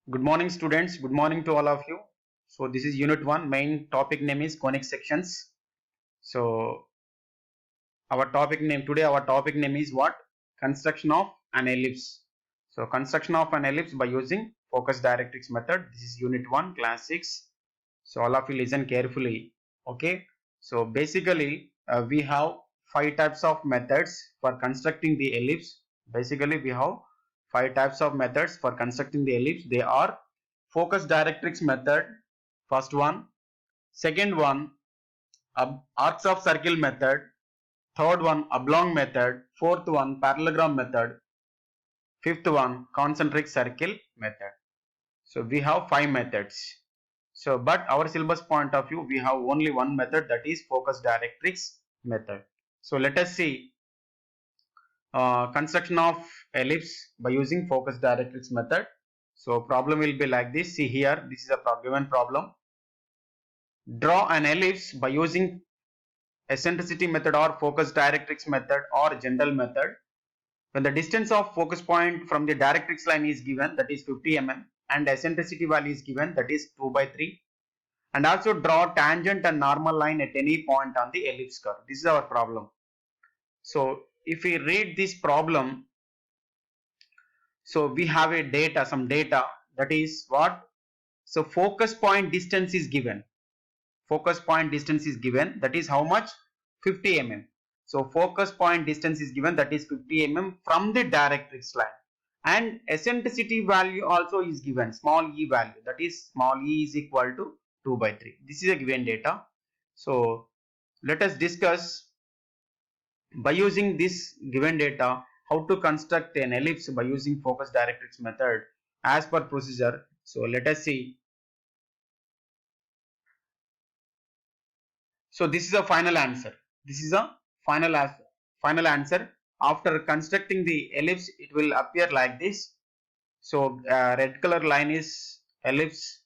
Good morning, students. Good morning to all of you. So this is Unit 1. Main topic name is conic sections. So our topic name is what? Construction of an ellipse. So construction of an ellipse by using focus directrix method. This is Unit 1, Class 6. So all of you listen carefully. Okay. So basically we have 5 types of methods for constructing the ellipse. Basically we have 5 types of methods for constructing the ellipse. They are focus directrix method, first one. Second one, arcs of circle method. Third one, oblong method. Fourth one, parallelogram method. Fifth one, concentric circle method. So we have 5 methods. So but our syllabus point of view, we have only one method, that is focus directrix method. So let us see construction of ellipse by using focus directrix method. So problem will be like this. See here, this is a given problem. Draw an ellipse by using eccentricity method or focus directrix method or general method. When the distance of focus point from the directrix line is given, that is 50 mm, and eccentricity value is given, that is 2 by 3, and also draw tangent and normal line at any point on the ellipse curve. This is our problem. So if we read this problem, so we have some data, that is what? So focus point distance is given. Focus point distance is given, that is how much? 50 mm. So focus point distance is given, that is 50 mm from the directrix line, and eccentricity value also is given, small e value, that is small e is equal to 2 by 3. This is a given data. So let us discuss by using this given data how to construct an ellipse by using focus directrix method as per procedure. So let us see. So this is a final answer. This is a final answer. After constructing the ellipse, it will appear like this. So red color line is ellipse,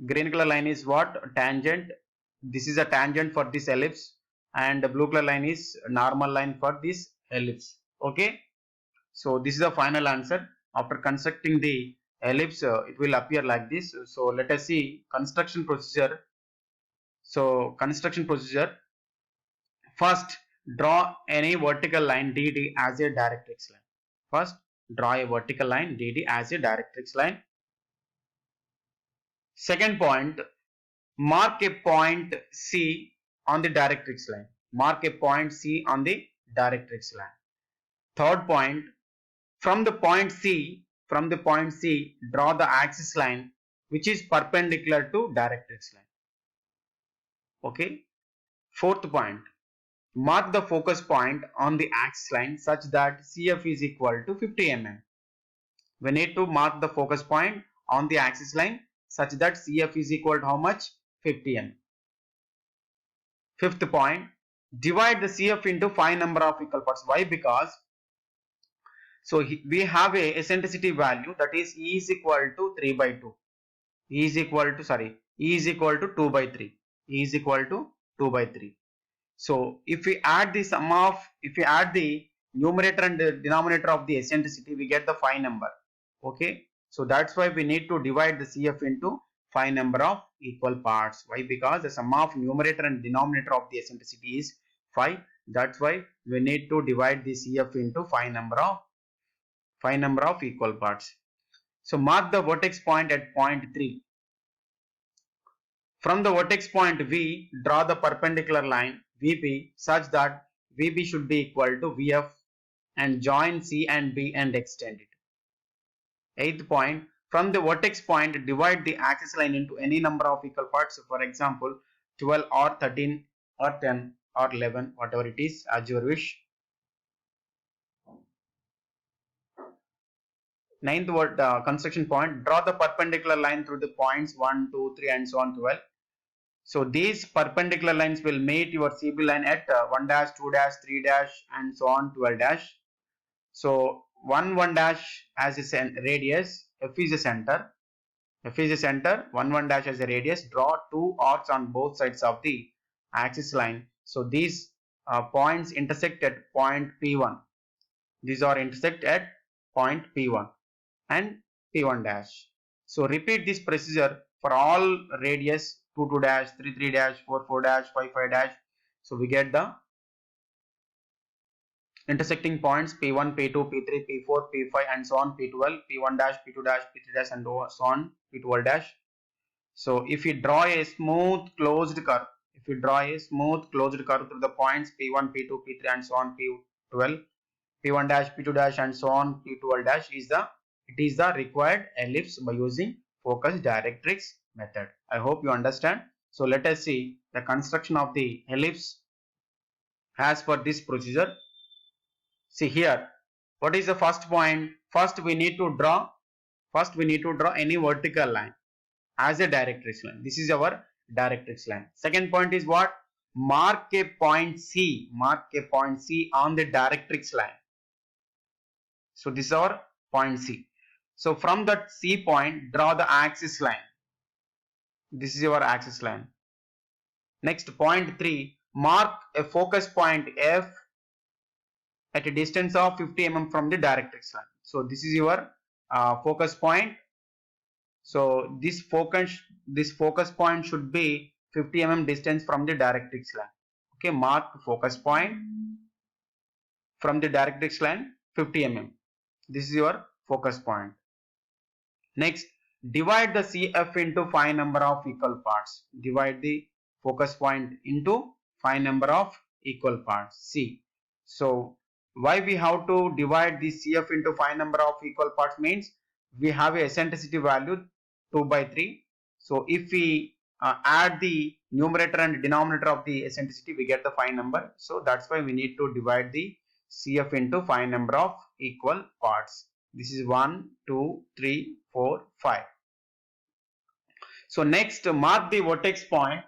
green color line is what? Tangent. This is a tangent for this ellipse, and the blue color line is normal line for this ellipse. Okay. So this is the final answer. After constructing the ellipse, it will appear like this. So let us see construction procedure. So construction procedure. First, draw any vertical line DD as a directrix line. First, draw a vertical line DD as a directrix line. Second point, mark a point C on the directrix line. Mark a point C on the directrix line. Third point, from the point C, draw the axis line which is perpendicular to directrix line. Okay. Fourth point, mark the focus point on the axis line such that CF is equal to 50 mm. We need to mark the focus point on the axis line such that CF is equal to how much? 50 mm. Fifth point, divide the CF into 5 number of equal parts. Why? Because we have a eccentricity value, that is E is equal to 3 by 2. E is equal to 2 by 3. E is equal to 2 by 3. So if we add the numerator and the denominator of the eccentricity, we get the 5 number. Okay. So that's why we need to divide the CF into 5 number of equal parts. Why? Because the sum of numerator and denominator of the eccentricity is 5. That's why we need to divide the CF into 5 number of equal parts. So mark the vertex point at point 3. From the vertex point V, draw the perpendicular line VP such that VB should be equal to VF, and join C and B and extend it. Eighth point, from the vertex point, divide the axis line into any number of equal parts. For example, 12 or 13 or 10 or 11, whatever it is, as your wish. Ninth construction point, draw the perpendicular line through the points 1, 2, 3 and so on 12. So these perpendicular lines will meet your CB line at 1 dash, 2 dash, 3 dash and so on 12 dash. So 1 dash as a radius, F is a center, 1 dash as a radius. Draw 2 arcs on both sides of the axis line. So these points intersect at point P1. These are intersect at point P1 and P1 dash. So repeat this procedure for all radius 2 2 dash, 3 3 dash, 4 4 dash, 5 5 dash. So we get the intersecting points P1, P2, P3, P4, P5 and so on, P12, P1 dash, P2 dash, P3 dash and so on, P12 dash. So if we draw a smooth closed curve, through the points P1, P2, P3 and so on, P12, P1 dash, P2 dash and so on, P12 dash is the required ellipse by using focus directrix method. I hope you understand. So let us see the construction of the ellipse as per this procedure. See here, what is the first point? First we need to draw any vertical line as a directrix line. This is our directrix line. Second point is what? Mark a point C on the directrix line. So this is our point C. So from that C point, draw the axis line. This is your axis line. Next, point 3, mark a focus point F at a distance of 50 mm from the directrix line. So this is your focus point. So this focus point should be 50 mm distance from the directrix line. Okay, mark focus point from the directrix line 50 mm. This is your focus point. Next, divide the CF into 5 number of equal parts. Divide the focus point into 5 number of equal parts. See, so why we have to divide the CF into 5 number of equal parts means we have a eccentricity value 2 by 3. So if we add the numerator and denominator of the eccentricity, we get the 5 number. So that's why we need to divide the CF into 5 number of equal parts. This is 1, 2, 3, 4, 5. So next, mark the vertex point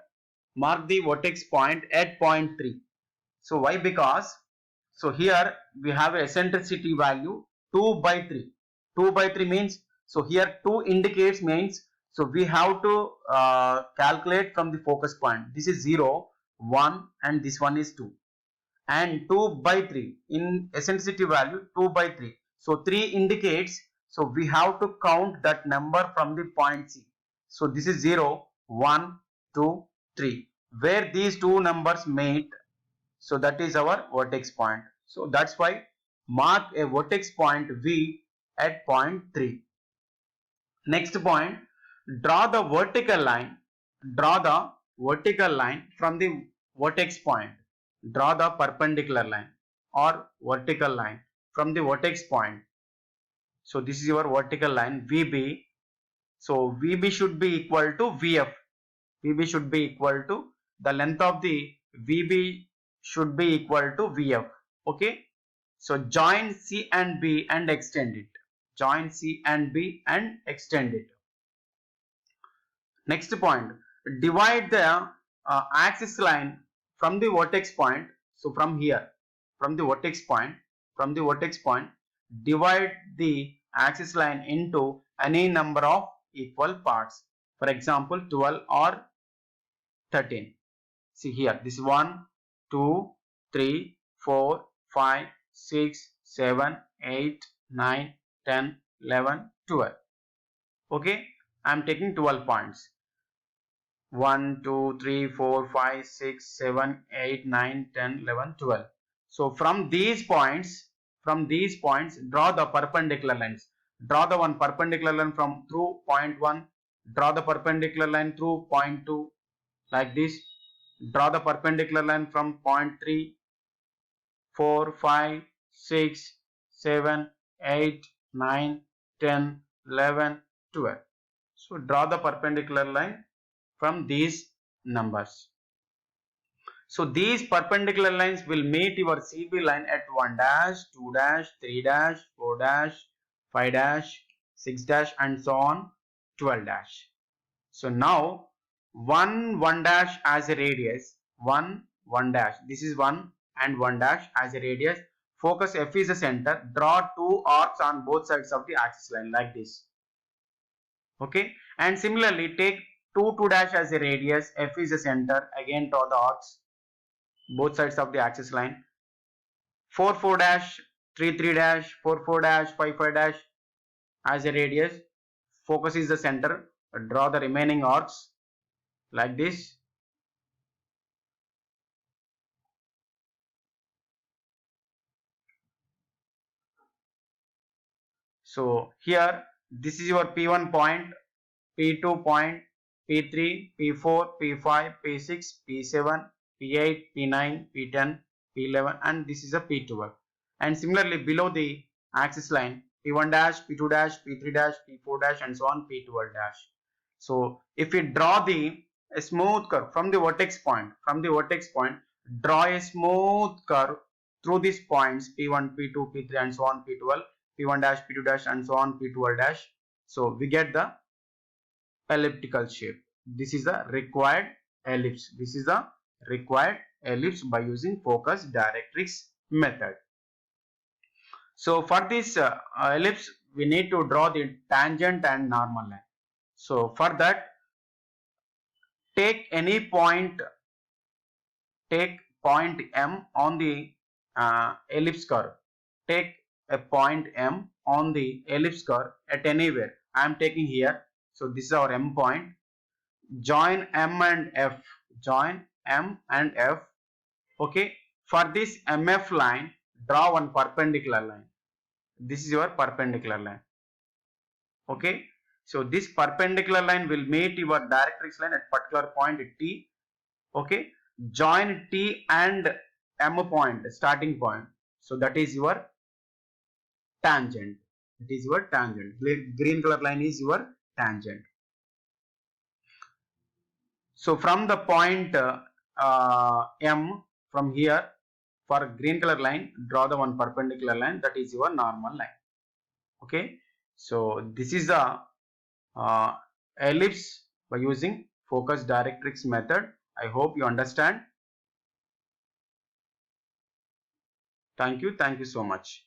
at point 3. So why? Because so here we have a eccentricity value 2 by 3. 2 by 3 means, so here 2 indicates means, so we have to calculate from the focus point. This is 0, 1 and this one is 2. And 2 by 3 in eccentricity value 2 by 3. So 3 indicates, so we have to count that number from the point C. So this is 0, 1, 2, 3. Where these two numbers meet, so that is our vertex point. So that's why mark a vertex point V at point 3. Next point, draw the vertical line from the vertex point. Draw the perpendicular line or vertical line from the vertex point. So this is your vertical line VB. So VB should be equal to VF. VB should be equal to, the length of the VB should be equal to VF. Okay. So join C and B and extend it. Join C and B and extend it. Next point, divide the axis line from the vertex point. So from here, from the vertex point, divide the axis line into any number of equal parts. For example, 12 or 13. See here, this is 1, 2, 3, 4, 5, 6, 7, 8, 9, 10, 11, 12. Okay, I am taking 12 points. 1, 2, 3, 4, 5, 6, 7, 8, 9, 10, 11, 12. So from these points, draw the perpendicular lines. Draw the one perpendicular line from through point 1. Draw the perpendicular line through point 2, like this. Draw the perpendicular line from point 3, 4, 5, 6, 7, 8, 9, 10, 11, 12. So draw the perpendicular line from these numbers. So these perpendicular lines will meet your CB line at 1 dash, 2 dash, 3 dash, 4 dash, 5 dash, 6 dash and so on, 12 dash. So now 1 dash as a radius, 1 dash, this is 1 and 1 dash as a radius. Focus F is the center. Draw two arcs on both sides of the axis line like this. Okay, and similarly take 2 dash as a radius. F is the center. Again draw the arcs both sides of the axis line. 4 dash, 3 dash, 4 dash, 5 dash as a radius. focus is the center. Draw the remaining arcs like this. So here this is your P1 point, P2 point, P3, P4, P5, P6, P7, P8, P9, P10, P11, and this is a P12. And similarly below the axis line, P1 dash, P2 dash, P3 dash, P4 dash, and so on, P12 dash. So if we draw a smooth curve from the vertex point, draw a smooth curve through these points P1, P2, P3, and so on, P12, P1 dash, P2 dash, and so on, P12 dash. So we get the elliptical shape. This is the required ellipse. This is the required ellipse by using focus directrix method. So for this ellipse, we need to draw the tangent and normal line. So for that, take point M on the ellipse curve. Take a point M on the ellipse curve at anywhere. I am taking here. So this is our M point. Join M and F. Join M and F. Okay. For this MF line, draw one perpendicular line. This is your perpendicular line. Okay. So this perpendicular line will meet your directrix line at particular point T. Okay. Join T and M point, starting point. So that is your tangent. It is your tangent. Green color line is your tangent. So from the point M, from here, for green color line, draw the one perpendicular line, that is your normal line. Okay. So this is the ellipse by using focus directrix method. I hope you understand. Thank you so much.